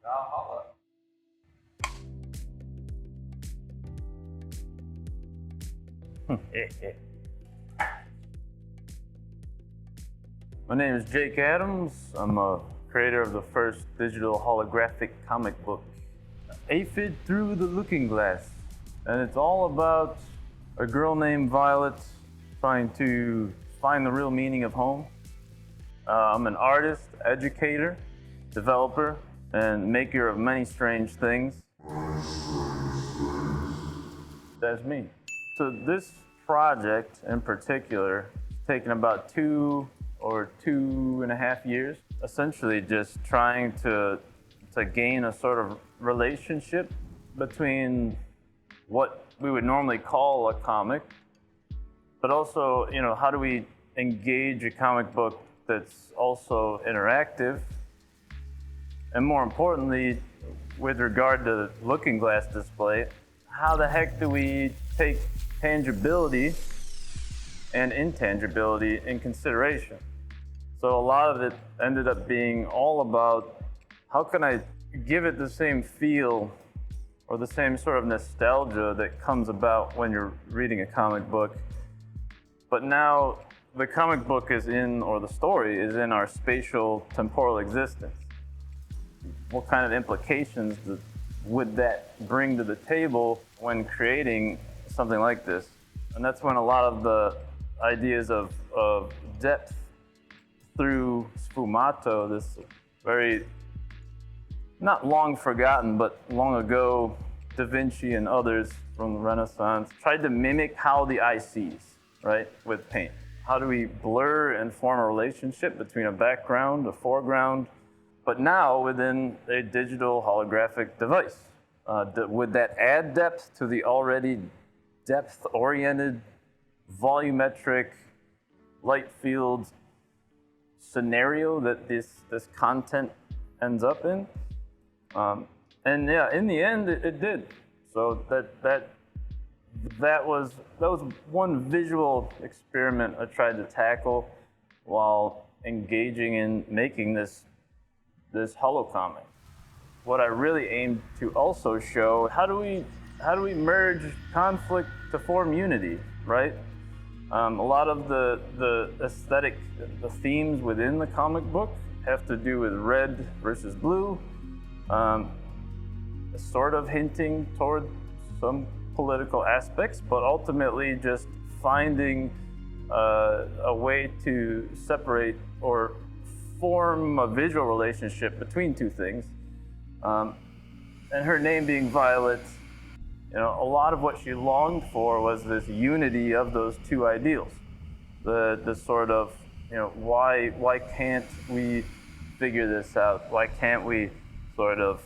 Valhalla. My name is Jake Adams. I'm a creator of the first digital holographic comic book, Aphid Through the Looking Glass. And it's all about a girl named Violet trying to find the real meaning of home. I'm an artist, educator, developer, and maker of many strange things. That's me. So this project in particular has taken about 2.5 years, essentially just trying to gain a sort of relationship between what we would normally call a comic, but also, how do we engage a comic book that's also interactive? And more importantly, with regard to the looking glass display, how the heck do we take tangibility and intangibility in consideration? So a lot of it ended up being all about how can I give it the same feel or the same sort of nostalgia that comes about when you're reading a comic book. But now the comic book is in, or the story is in, our spatial temporal existence. What kind of implications would that bring to the table when creating something like this? And that's when a lot of the ideas of depth through sfumato, this very, not long forgotten, but long ago, Da Vinci and others from the Renaissance tried to mimic how the eye sees, right, with paint. How do we blur and form a relationship between a background, a foreground, but now within a digital holographic device? Would that add depth to the already depth-oriented, volumetric, light field scenario that this content ends up in? And yeah, in the end, it did. So that was one visual experiment I tried to tackle while engaging in making this holocomic. What I really aimed to also show, how do we merge conflict to form unity, right? A lot of the aesthetic, the themes within the comic book have to do with red versus blue, sort of hinting toward some political aspects, but ultimately just finding a way to separate or form a visual relationship between two things. And her name being Violet, a lot of what she longed for was this unity of those two ideals. The sort of, why can't we figure this out? Why can't we sort of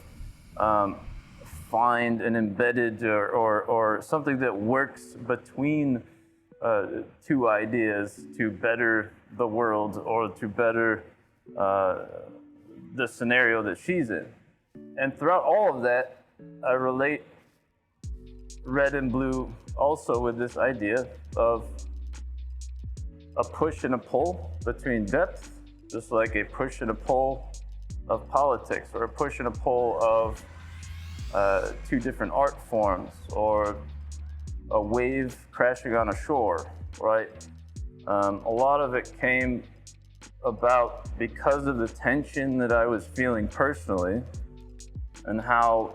find an embedded or something that works between two ideas to better the world or to better the scenario that she's in? And throughout all of that, I relate red and blue also with this idea of a push and a pull between depth, just like a push and a pull of politics, or a push and a pull of two different art forms, or a wave crashing on a shore, right? A lot of it came about because of the tension that I was feeling personally, and how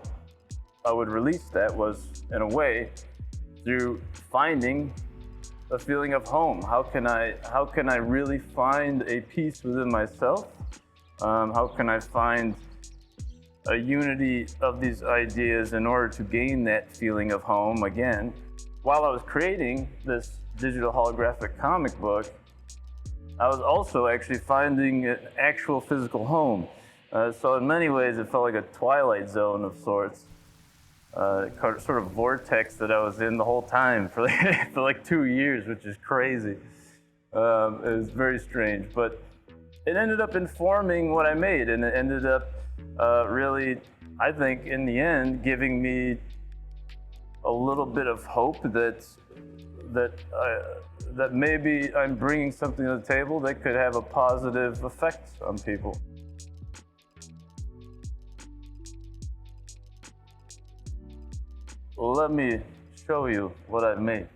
I would release that was, in a way, through finding a feeling of home. How can I really find a peace within myself? How can I find a unity of these ideas in order to gain that feeling of home again? While I was creating this digital holographic comic book, I was also actually finding an actual physical home. So in many ways, it felt like a twilight zone of sorts, sort of vortex that I was in the whole time for like 2 years, which is crazy. It was very strange, but it ended up informing what I made, and it ended up really, I think, in the end, giving me a little bit of hope that maybe I'm bringing something to the table that could have a positive effect on people. let me show you what I made.